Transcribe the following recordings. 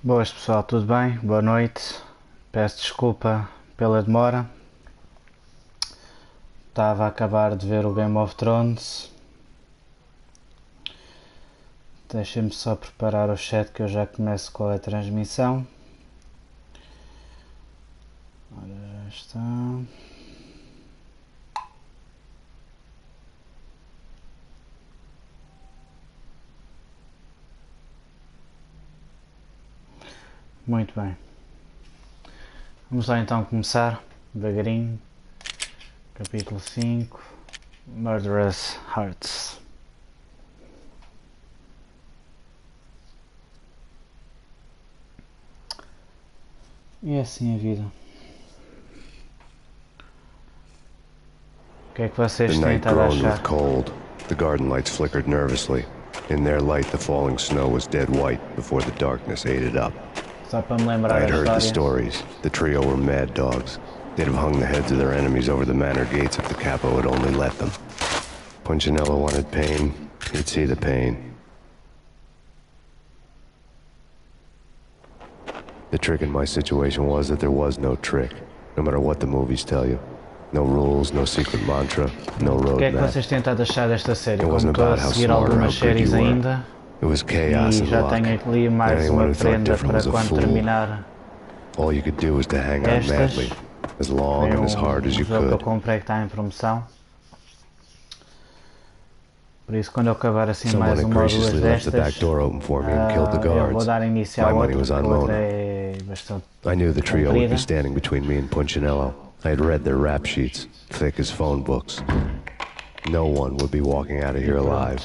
Boas pessoal, tudo bem? Boa noite. Peço desculpa pela demora. Estava a acabar de ver o Game of Thrones. Deixem-me só preparar o chat que eu já começo com a transmissão. Ora, já está. Muito bem. Vamos lá então começar, devagarinho. Capítulo 5, Murderous Hearts. E é assim a vida. O que é que vocês têm estado a achar? Cold. The garden lights flickered nervously. In their light, the falling snow was dead white before the darkness ate it up. Só para me lembrar I a had heard the história. stories. The trio were mad dogs. They'd have hung the heads of their enemies over the manor gates if the capo had only let them. Punchinello wanted Payne. He'd see the pain. The trick in my situation was that there was no trick, no matter what the movies tell you. No rules, no secret mantra, no O que é que roadmap. vocês têm estado a achar desta série? It Como wasn't estou a about how seguir smart or how algumas good séries you were. ainda It was chaos e and já luck. tenho ali mais Anyone uma who thought prenda different para was a quando fool. terminar All you could do was to hang on estas. madly, as long Foi and as hard as you jogo que eu could. comprei que está em promoção. Por isso, quando eu acabar assim Someone mais had uma ou duas graciously left the back destas, door open for me and killed the eu vou guards. dar início My à money outra, was on porque a outra Mona. é bastante I knew the trio would be comprida. standing between me and Punchinello. I had read their rap sheets, thick as phone books. No one would be walking out of here alive.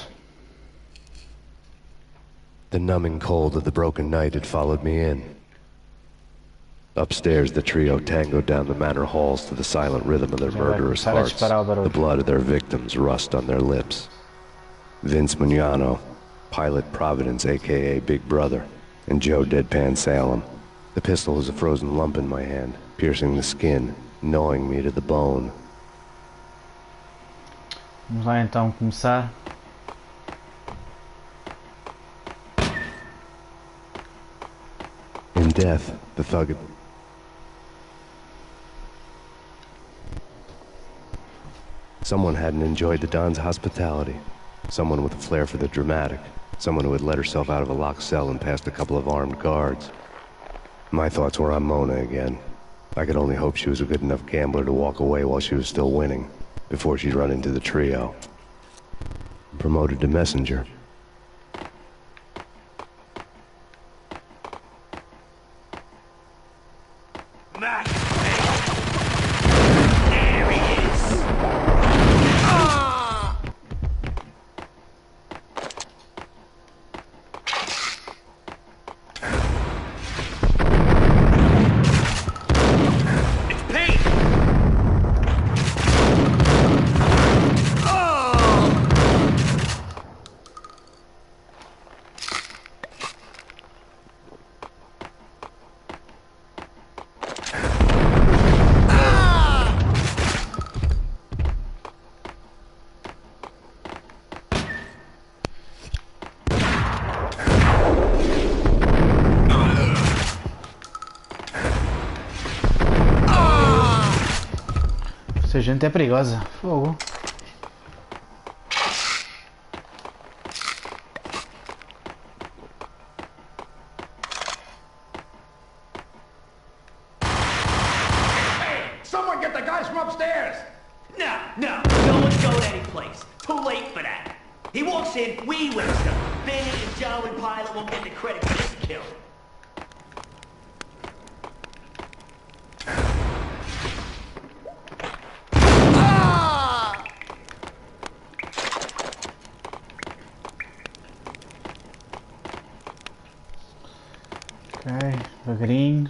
The numbing cold of the broken night had followed me in. Upstairs, the trio tangoed down the manor halls to the silent rhythm of their murderous hearts. The blood of their victims rust on their lips. Vince Mugnano, Pilot Providence, a.k.a. Big Brother, and Joe Deadpan Salem. The pistol was a frozen lump in my hand, piercing the skin, gnawing me to the bone. Vamos lá então começar. In death, the thug had... Someone hadn't enjoyed the Don's hospitality. Someone with a flair for the dramatic. Someone who had let herself out of a locked cell and past a couple of armed guards. My thoughts were on Mona again. I could only hope she was a good enough gambler to walk away while she was still winning, before she'd run into the trio. Promoted to messenger. Max! There he is! It's Payne! Essa gente é perigosa. Fogo. Someone get the guys from upstairs! No one's going anyplace. Too late for that. He walks in, we waste him. Benny and Joe and Pilot won't get the credit for this kill. Ok, devagarinho.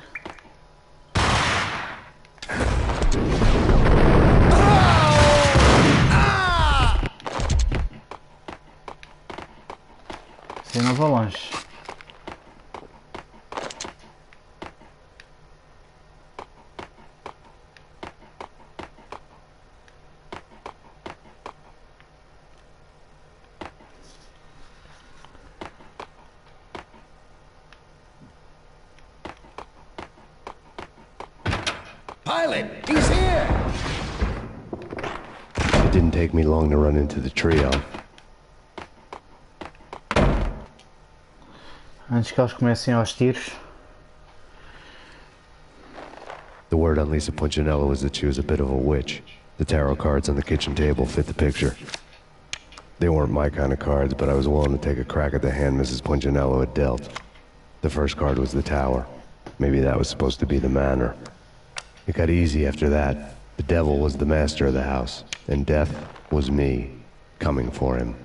Assim não vou longe. Pilot, he's here! It didn't take me long to run into the trio. Antes que eles comecem aos tiros. The word on Lisa Punchinello was that she was a bit of a witch. The tarot cards on the kitchen table fit the picture. They weren't my kind of cards, but I was willing to take a crack at the hand Mrs. Punchinello had dealt. The first card was the Tower. Maybe that was supposed to be the manor. It got easy after that. The devil was the master of the house, and death was me, coming for him.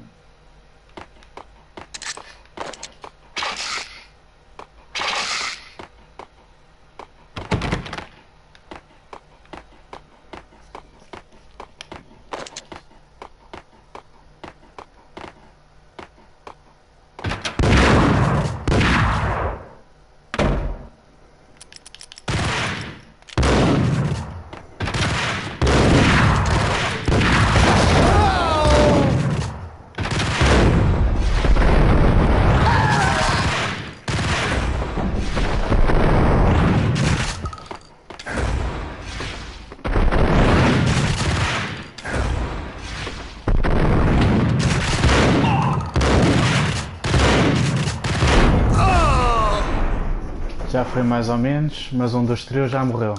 Já foi mais ou menos, mas um dos trios já morreu.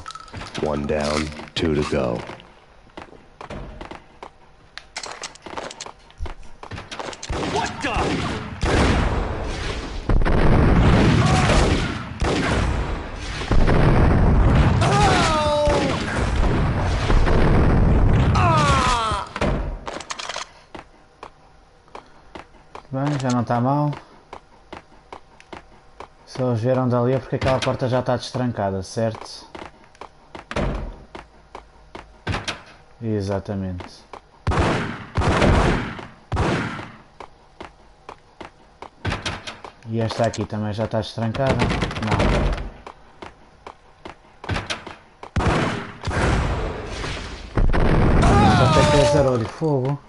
One down, two to go. What the? Bem, já não está mal. Se eles vieram dali é porque aquela porta já está destrancada, certo? Exatamente. E esta aqui também já está destrancada? Não. Só tem que ter zero de fogo.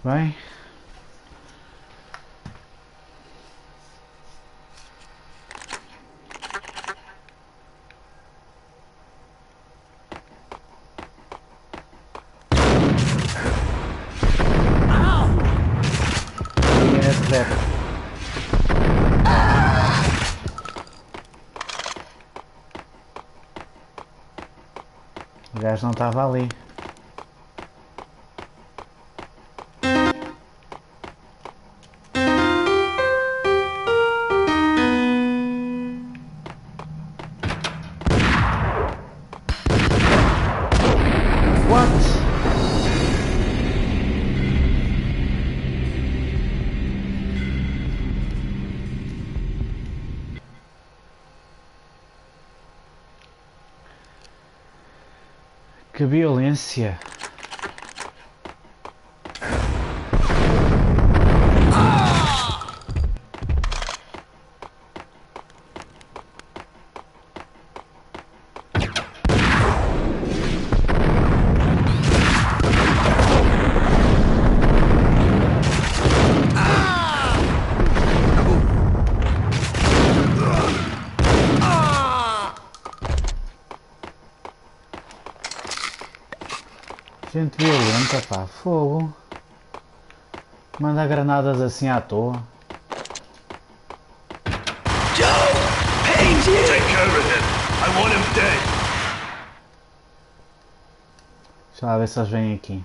Bem. Liguem esse trap. O gajo não estava ali. Que violência! Gente violenta, pá, fogo. Manda granadas assim à toa. Joe! Payne's here! Take care of him! I want him dead! Deixa lá ver se eles vêm aqui.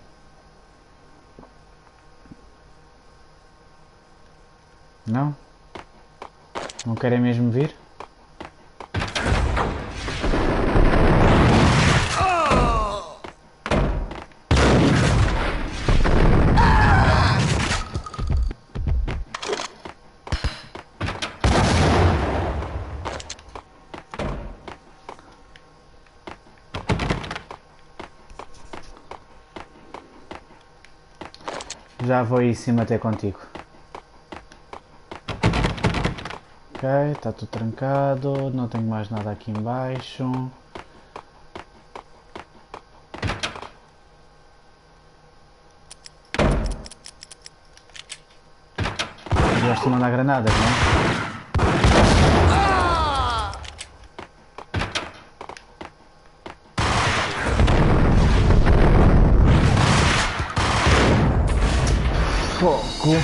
Não? Não querem mesmo vir? já vou aí em cima até contigo. Ok, está tudo trancado, não tenho mais nada aqui em baixo. Gosto de mandar granadas, não é? Fogo!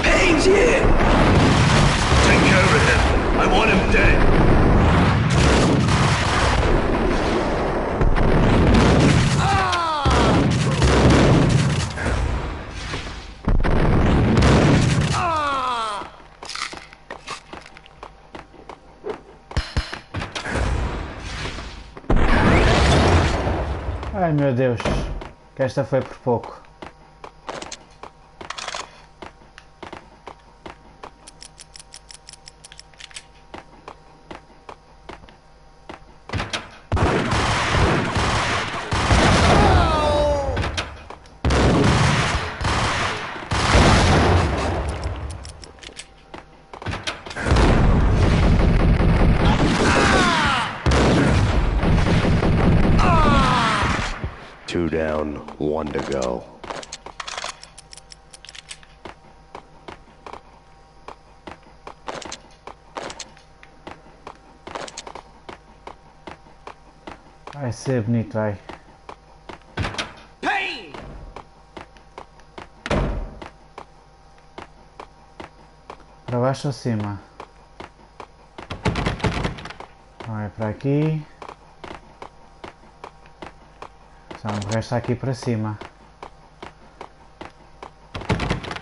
Payne's here! Take care of him. I want him dead. Ai meu Deus, que esta foi por pouco. Two down, one to go. Vai ser bonito, vai. Payne! Para baixo ou cima? Vai para aqui. Só o resto aqui para cima.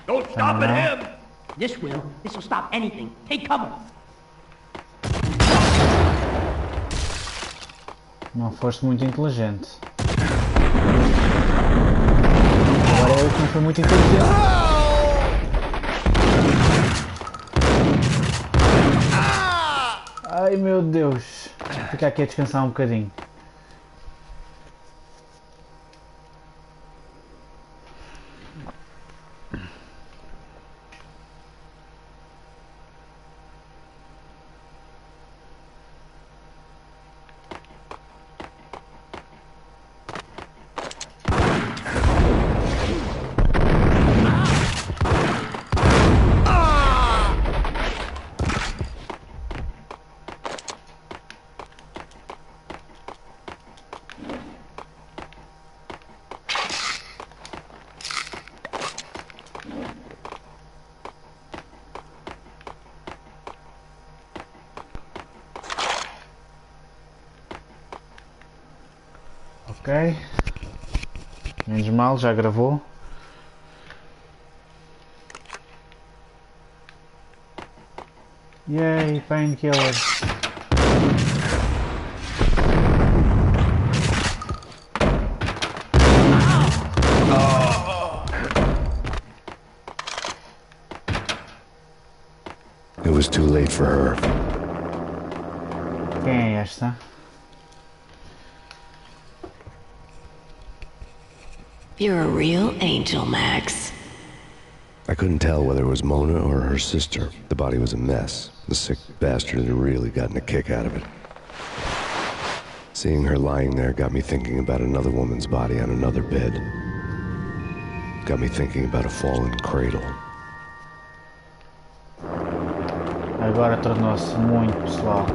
Don't stop at him! This will stop anything. Take cover. Não foste muito inteligente. Agora eu que não fui muito inteligente. Ai meu Deus. Vou ficar aqui a descansar um bocadinho. Ok, menos mal, já gravou. Yay, painkiller. It was too late for her. Quem é esta? You're a real angel, Max. I couldn't tell whether it was Mona or her sister. The body was a mess. The sick bastard had really gotten a kick out of it. Seeing her lying there got me thinking about another woman's body on another bed. Got me thinking about a fallen cradle. Agora tornou-se muito pessoal.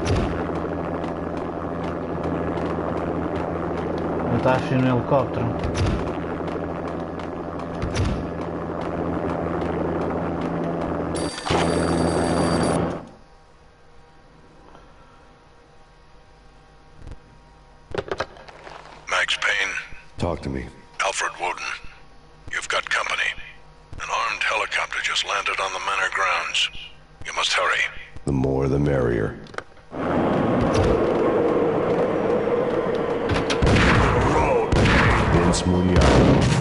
fantasma no helicóptero. Max Payne, Talk to me. Alfred Woden. You've got company. An armed helicopter just landed on the manor grounds. You must hurry. The more the merrier. Vince Muñoz.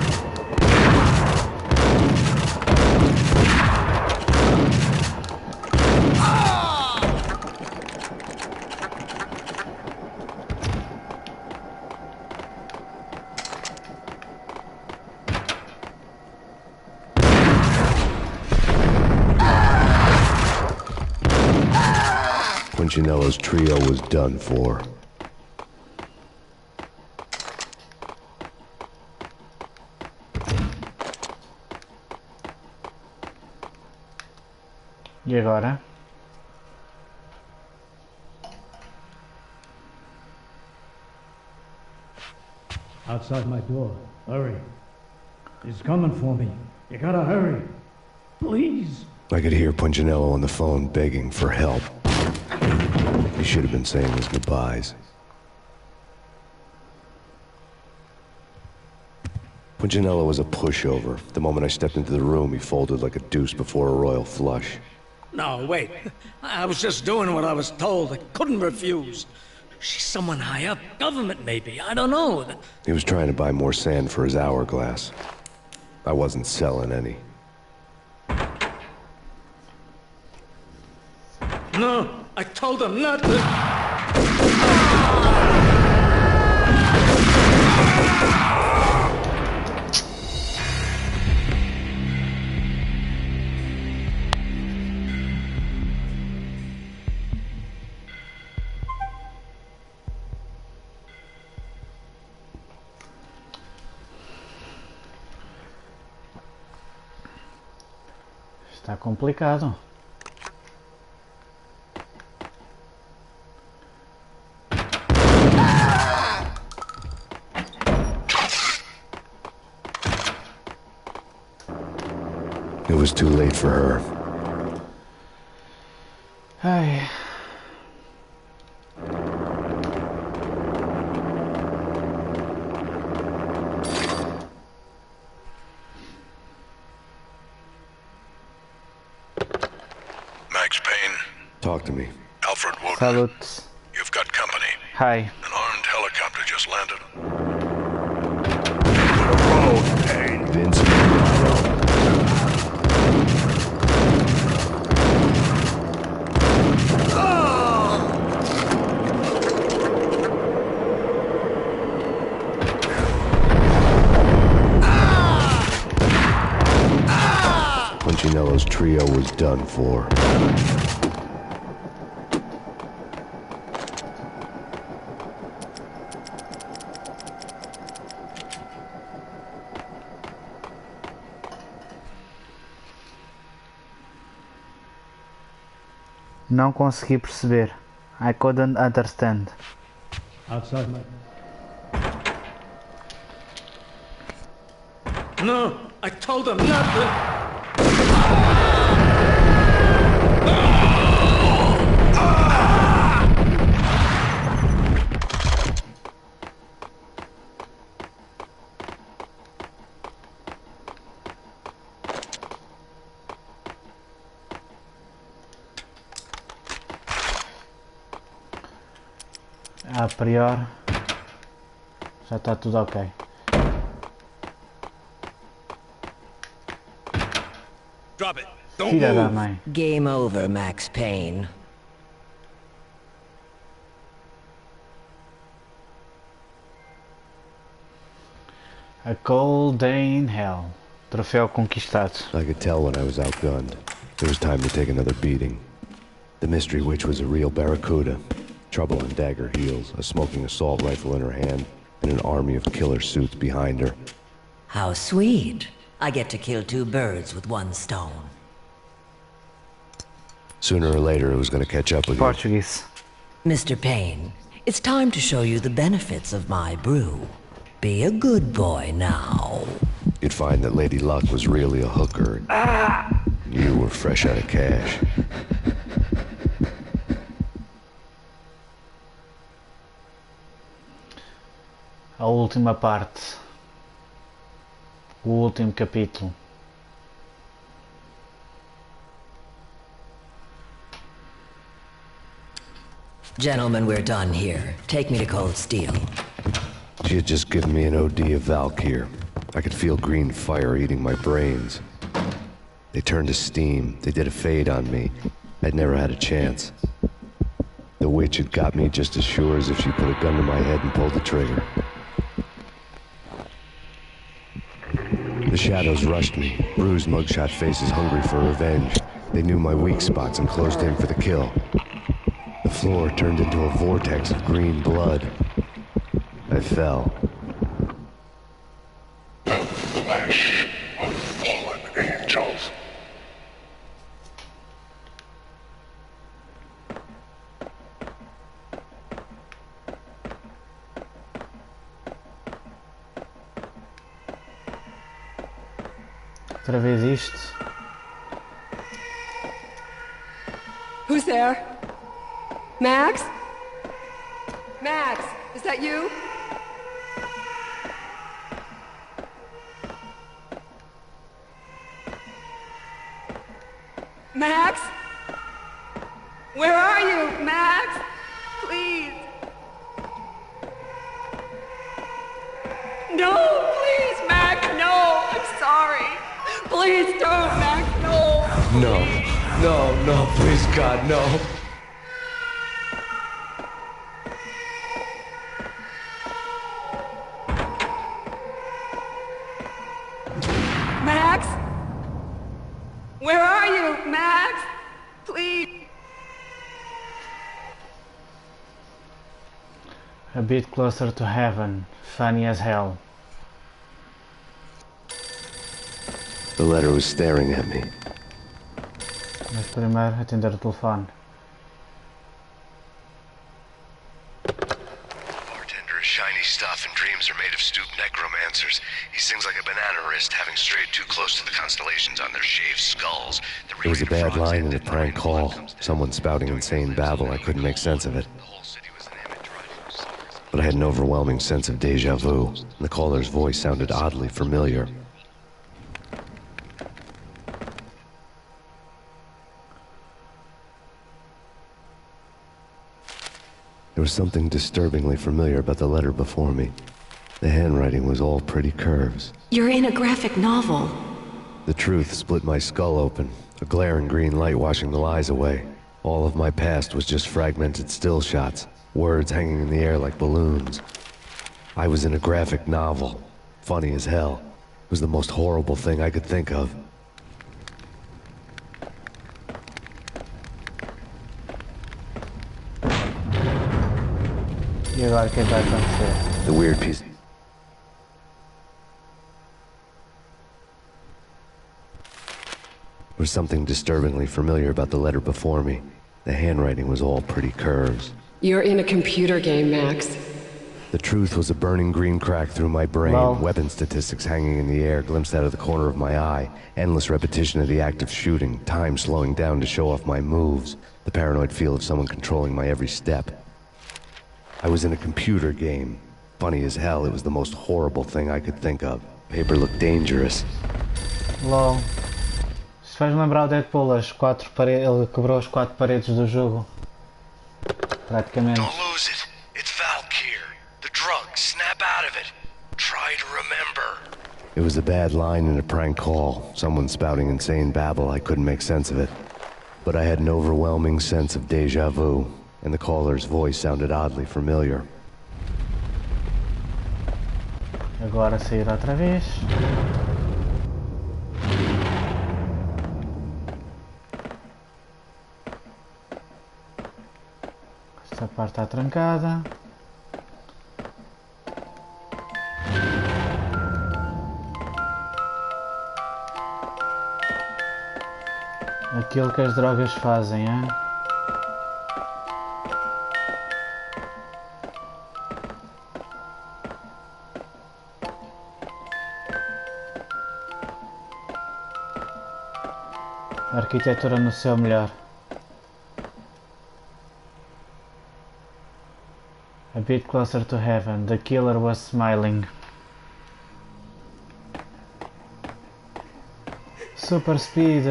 Punchinello's trio was done for. E agora? Outside my door. Hurry. He's coming for me. You gotta hurry. Please. I could hear Punchinello on the phone begging for help. He should have been saying his goodbyes. Punchinello was a pushover. The moment I stepped into the room, he folded like a deuce before a royal flush. No, wait. I was just doing what I was told. I couldn't refuse. She's someone high up. Government, maybe. I don't know. He was trying to buy more sand for his hourglass. I wasn't selling any. No, I told him not to. Está complicado. It was too late for her. Ai. Max Payne, Talk to me. Alfred Woden. Salut. You've got company. Hi. An armed helicopter just landed. Vince Muñoz. Punchinello's trio was done for. Não consegui perceber. I couldn't understand. Outside my... No, I told him not to. A priori já está tudo ok. Drop it. Don't Filha da move. mãe. Game over, Max Payne. A cold day in hell. Troféu conquistado. I could tell when I was outgunned. It was time to take another beating. The mystery witch was a real barracuda. Trouble on dagger heels, a smoking assault rifle in her hand, and an army of killer suits behind her. How sweet. I get to kill two birds with one stone. Sooner or later, it was going to catch up with you. Portuguese. Mr. Payne, it's time to show you the benefits of my brew. Be a good boy now. You'd find that Lady Luck was really a hooker. You were fresh out of cash. A última parte. O último capítulo. Gentlemen, we're done here. Take me to Cold Steel. She had just given me an OD of Valkyr. I could feel green fire eating my brains. They turned to steam. They did a fade on me. I'd never had a chance. The witch had got me just as sure as if she put a gun to my head and pulled the trigger. The shadows rushed me, bruised mugshot faces hungry for revenge. They knew my weak spots and closed in for the kill. The floor turned into a vortex of green blood. I fell. The flesh of fallen angels. Outra vez isto. Who's there? Max? Max, is that you? Max? Where are you, Max? Please. No, please, Max, no. I'm sorry. Please don't, Max, no. No, please God, no. Max? Where are you, Max? Please. A bit closer to heaven. Funny as hell. The letter was staring at me. Mas primeiro atender o telefone. Bartender is shiny stuff and dreams are made of stooped necromancers. He sings like a banana wrist, having strayed too close to the constellations on their shaved skulls. There was a bad line in a prank call. Someone spouting insane babble. I couldn't make sense of it. But I had an overwhelming sense of deja vu, and the caller's voice sounded oddly familiar. There was something disturbingly familiar about the letter before me. The handwriting was all pretty curves. You're in a graphic novel. The truth split my skull open, a glaring green light washing the lies away. All of my past was just fragmented still shots, words hanging in the air like balloons. I was in a graphic novel. Funny as hell. It was the most horrible thing I could think of. E agora o que vai acontecer? The weird piece. There was something disturbingly familiar about the letter before me. The handwriting was all pretty curves. You're in a computer game, Max. The truth was a burning green crack through my brain, Wow. weapon statistics hanging in the air, glimpsed out of the corner of my eye, endless repetition of the act of shooting, time slowing down to show off my moves, the paranoid feel of someone controlling my every step. I was in a computer game. Funny as hell, it was the most horrible thing I could think of. Paper looked dangerous. LOL. Isto faz-me lembrar o Deadpool, as quatro paredes, ele quebrou as 4 paredes do jogo. Praticamente. Don't lose it. It's Valkyr. The drug. Snap out of it. Try to remember. It was a bad line in a prank call. Someone spouting insane babble. I couldn't make sense of it. But I had an overwhelming sense of deja vu, and the caller's voice sounded oddly familiar. Agora sair outra vez. Esta parte está trancada. Aquilo que as drogas fazem, hein? Arquitetura no seu melhor. A bit closer to heaven, the killer was smiling. Super speed!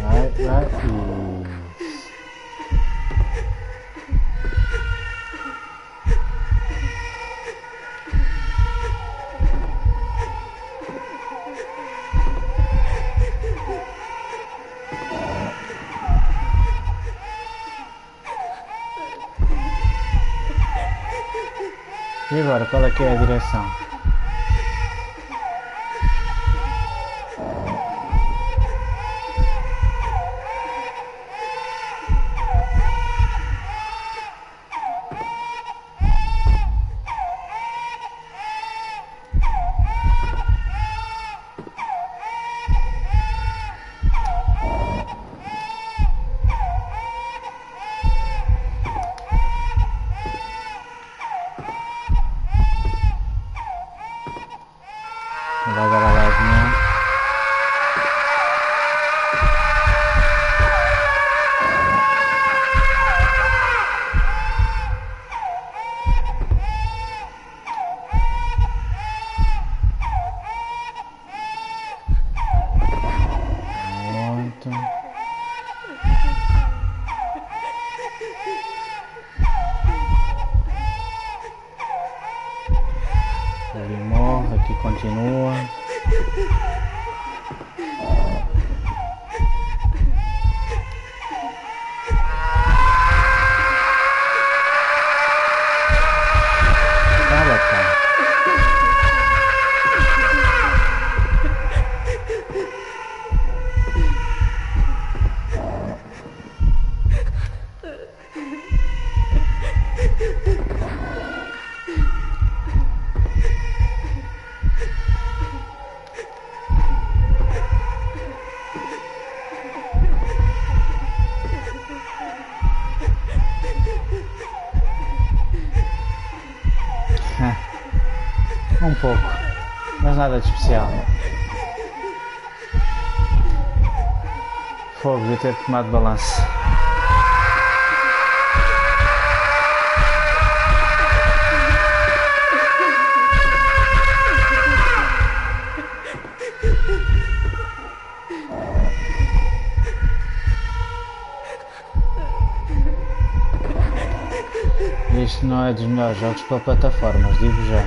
Vai, vai, isso. E agora, qual é que é a direção? Vai agora lá de novo. Pronto. Ali morre, aqui continua. Um pouco, mas nada de especial. Fogo, devia ter tomado balanço. Isto não é dos melhores jogos para plataformas, digo já.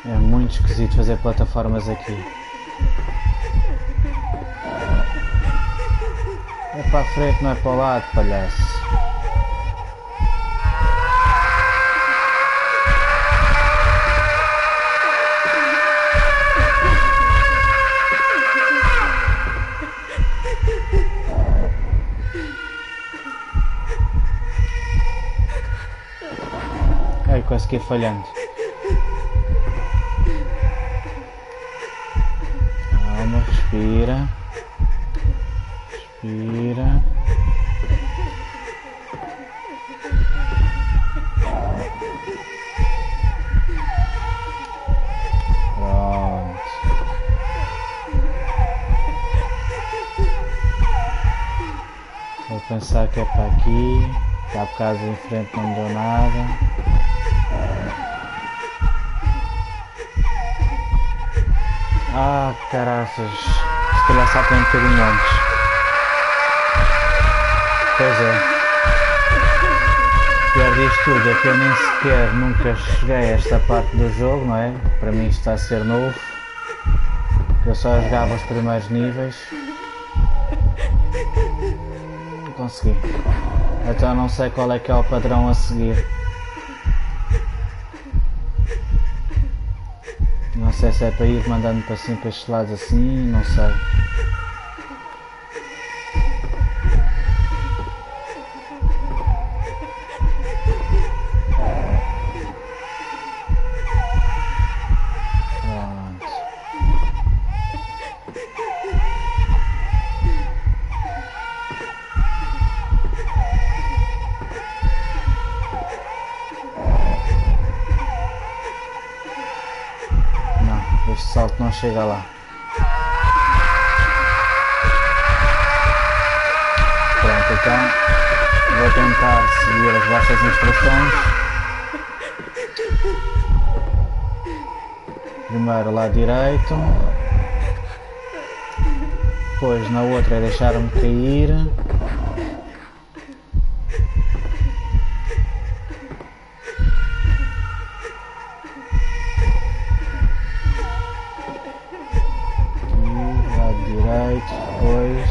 É muito esquisito fazer plataformas aqui. É para a frente, não é para o lado, palhaço. Ai, quase que ia falhando. Calma, respira. Respira. Pronto. Vou pensar que é para aqui. Há bocado em frente não me deu nada. Ah, caraças. Se calhar só tem um bocadinho antes. Pois é. O pior disto tudo é que eu nem sequer nunca cheguei a esta parte do jogo, não é? Para mim isto está a ser novo. Eu só jogava os primeiros níveis. Não consegui. Então não sei qual é que é o padrão a seguir. Não sei se é para ir mandando para cima para estes lados assim, não sei. Pronto. chega lá. Pronto, então vou tentar seguir as vossas instruções. Primeiro lado direito, depois na outra é deixar-me cair. Aqui, lado direito, depois...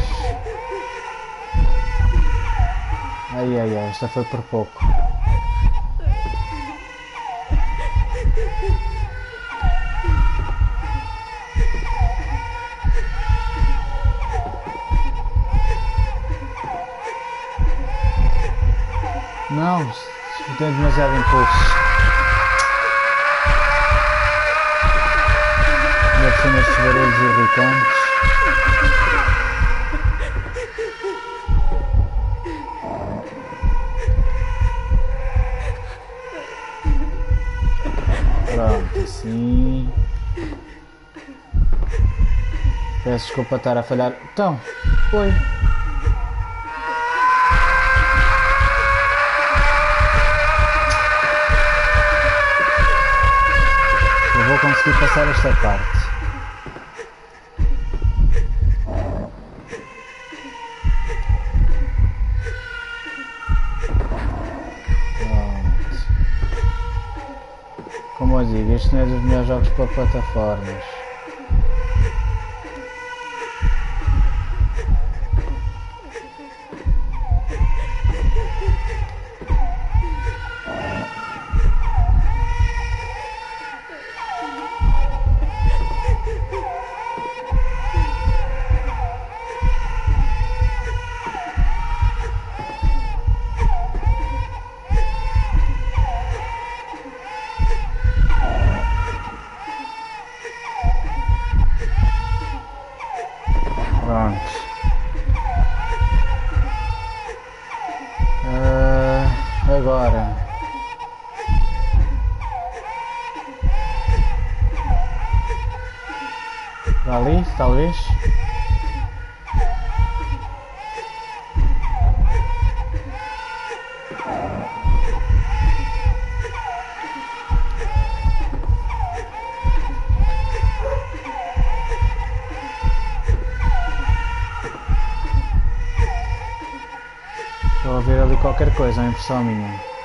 Ai, esta foi por pouco. Não, tem demasiado impulso. Ainda por cima estes barulhos irritantes. Pronto, assim. Peço desculpa estar a falhar. Então, foi. Vou conseguir passar esta parte. Pronto. Como eu digo, este não é dos melhores jogos para plataformas. Agora ali, talvez. Estou a ver ali qualquer coisa, é uma impressão minha.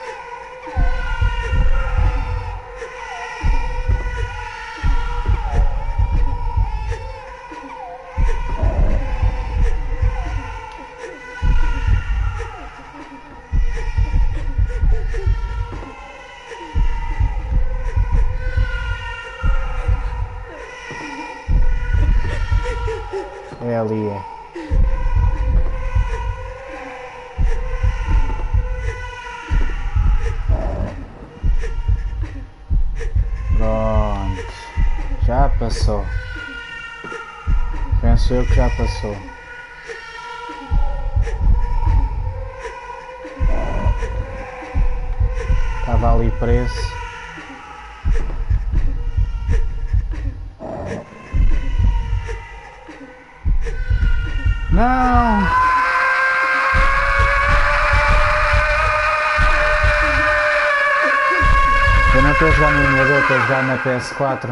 É ali, é. Pronto, já passou. Penso eu que já passou. Estava ali preso. Não! Eu não estou a jogar no emulador, estou a jogar na PS4.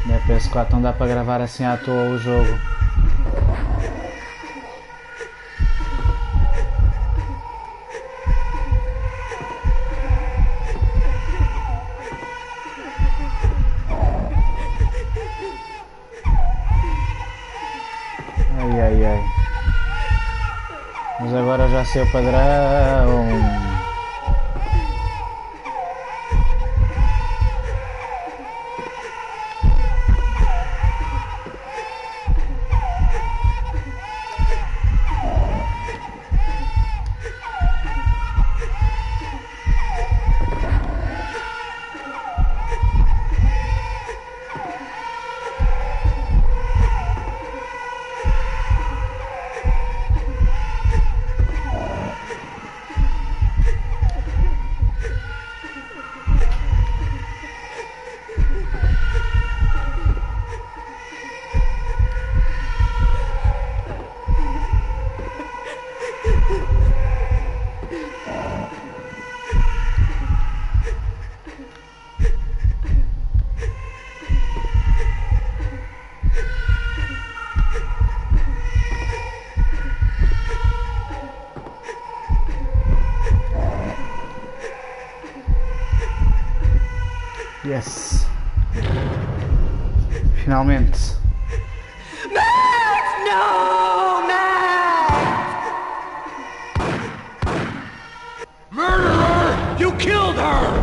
Na PS4 não dá para gravar assim à toa o jogo. Ai. Mas agora já sei o padrão. Yes. Finalmente. Max! No! Max! Murderer! You killed her!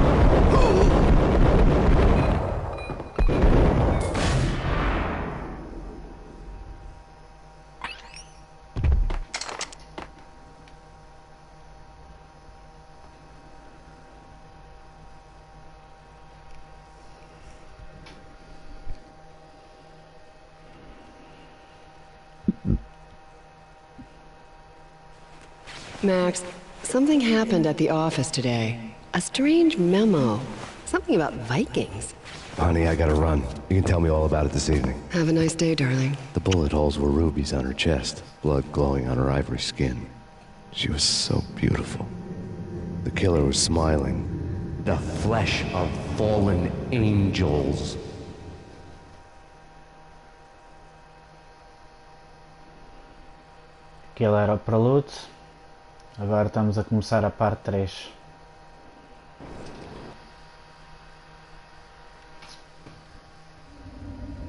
Max, something happened at the office today. A strange memo. Something about Vikings. Honey, I gotta run. You can tell me all about it this evening. Have a nice day, darling. The bullet holes were rubies on her chest, blood glowing on her ivory skin. She was so beautiful. The killer was smiling. The flesh of fallen angels. Aquele era o prelude. Agora estamos a começar a parte 3.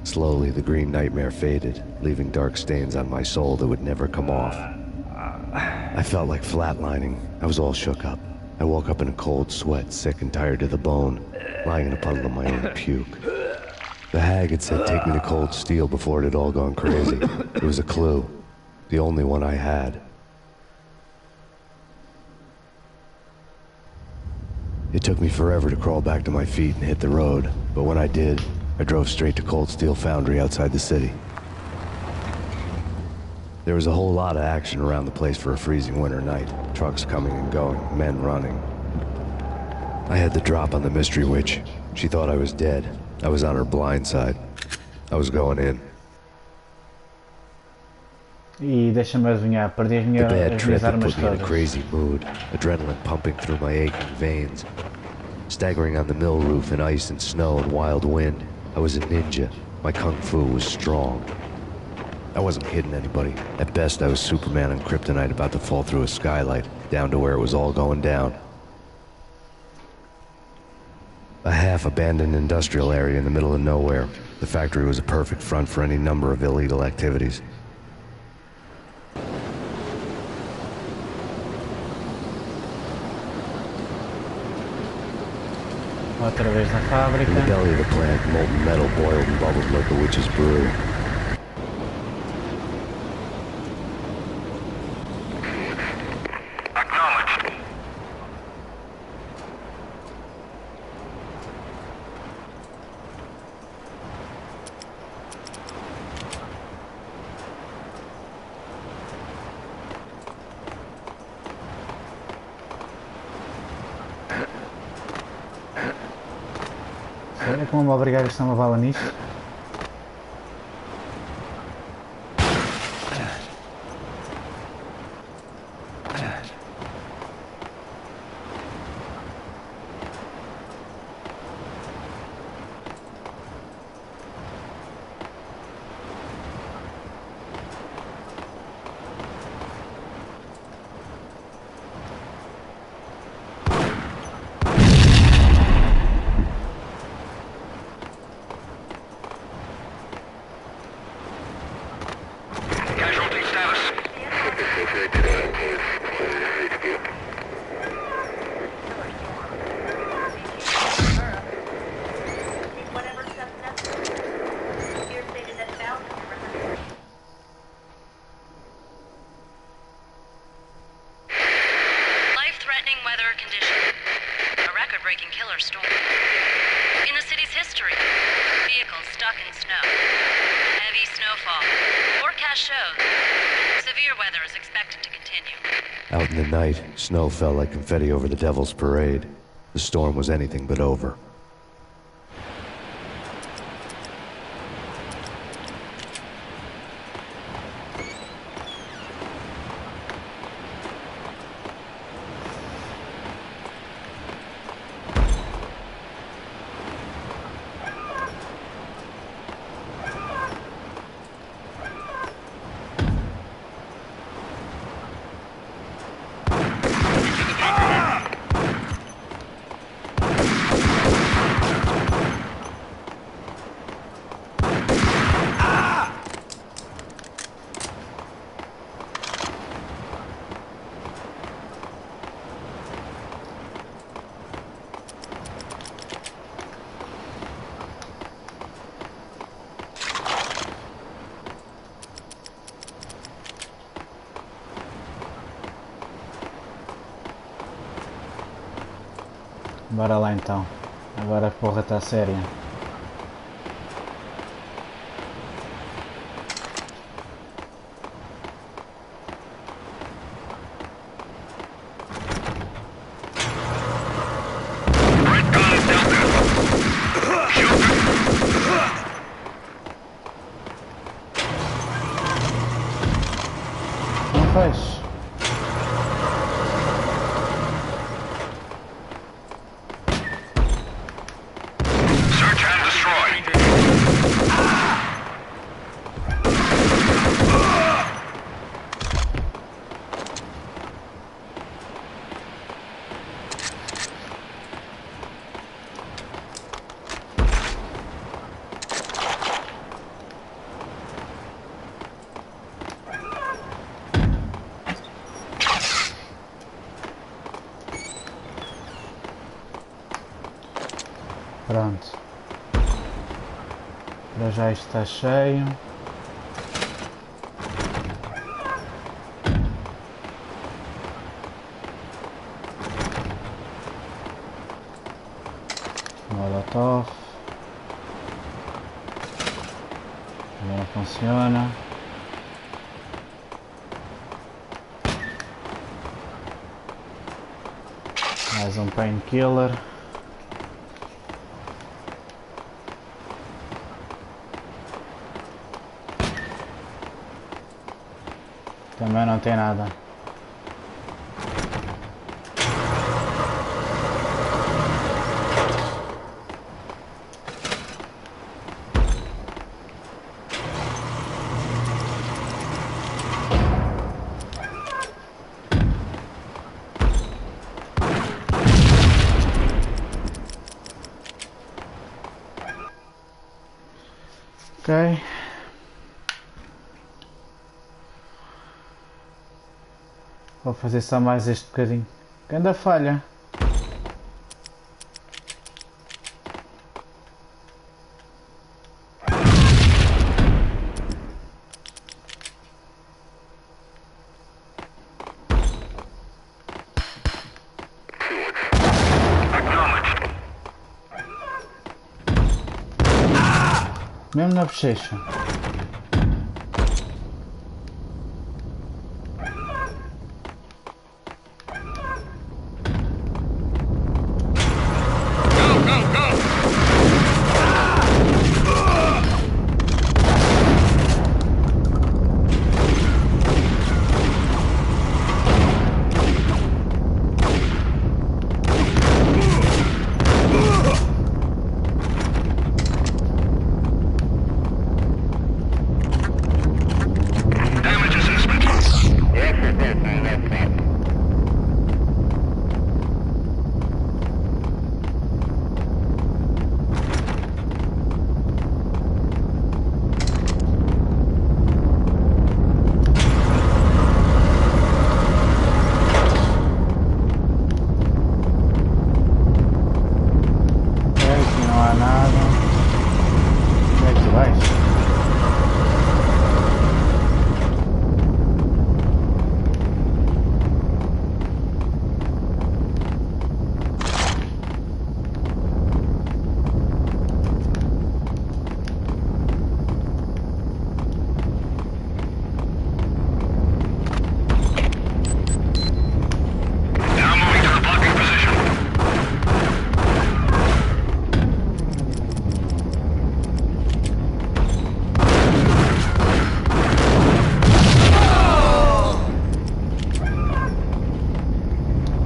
Slowly, the green nightmare faded, leaving dark stains on my soul that would never come off. I felt like flatlining. I was all shook up. I woke up in a cold sweat, sick and tired to the bone, lying in a puddle of my own puke. The hag had said take me to Cold Steel before it had all gone crazy. It was a clue. The only one I had. It took me forever to crawl back to my feet and hit the road, but when I did, I drove straight to Cold Steel Foundry outside the city. There was a whole lot of action around the place for a freezing winter night. Trucks coming and going, men running. I had the drop on the mystery witch. She thought I was dead. I was on her blind side. I was going in. E deixa-me adivinhar, perdi as The minhas bad trip had armas put me in a todas. crazy mood, adrenaline pumping through my aching veins. Staggering on the mill roof in ice and snow and wild wind, I was a ninja. My kung fu was strong. I wasn't kidding anybody. At best, I was Superman on kryptonite about to fall through a skylight, down to where it was all going down. A half-abandoned industrial area in the middle of nowhere. The factory was a perfect front for any number of illegal activities. Outra vez na In the fábrica. belly of the plant, molten metal boiled and bubbled like a witch's brew. Acknowledged. Sério, como me obrigar a gastar uma bala nisto? Casualty status. Life-threatening weather condition. A record-breaking killer storm. In the city's history, vehicles stuck in snow. Heavy snowfall. Forecast shows severe weather is expected to continue. Out in the night, snow fell like confetti over the Devil's Parade. The storm was anything but over. Bora lá então. Agora a porra está séria. Não fez. Pronto. Para já isto está cheio. Molotov. Não funciona. Mais um painkiller. Também não tem nada. Ok. Vou fazer só mais este bocadinho. Que ainda falha. Mesmo na bochecha.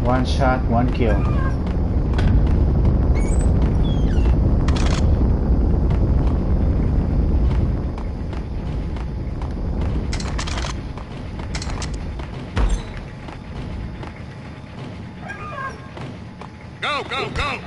One shot, one kill. Go, go, go!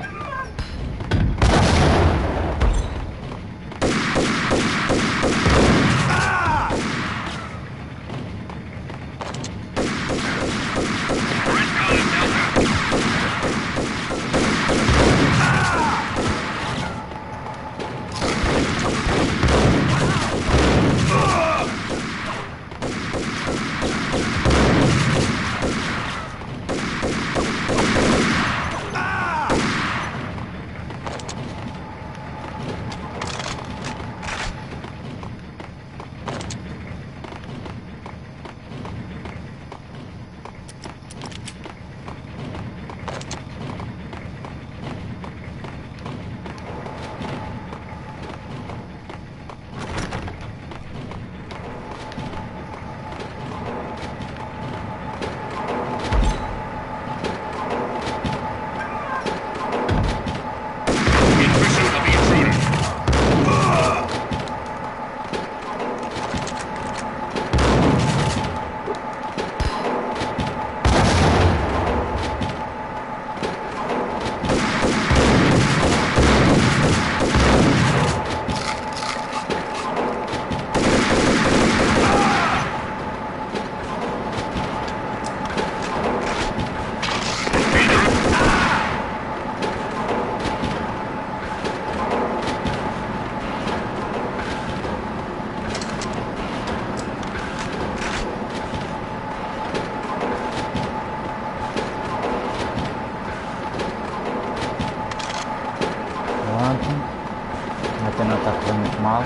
muito mal.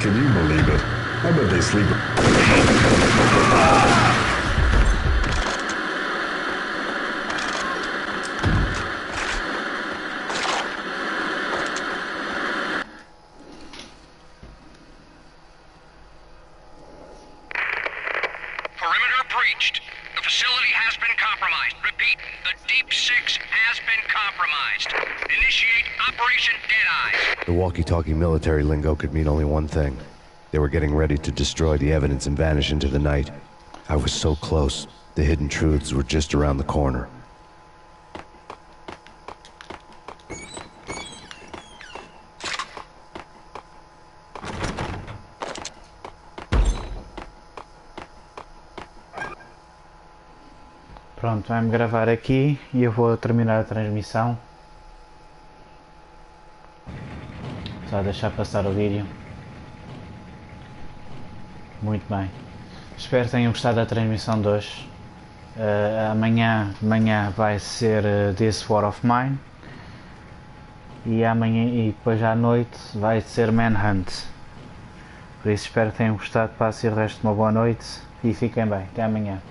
Can you believe it? I bet they sleep. Perimeter breached. The facility has been compromised. Repeat, the Deep Six has been compromised. Initiate Operation Deadeyes. The walkie-talkie military lingo could mean only one thing. They were getting ready to destroy the evidence and vanish into the night. I was so close. The hidden truths were just around the corner. Pronto, vai-me gravar aqui e eu vou terminar a transmissão. Só deixar passar o vídeo. Muito bem. Espero que tenham gostado da transmissão de hoje. Amanhã de manhã vai ser This War of Mine. E amanhã e depois à noite vai ser Manhunt. Por isso espero que tenham gostado. Passem o resto de uma boa noite e fiquem bem. Até amanhã.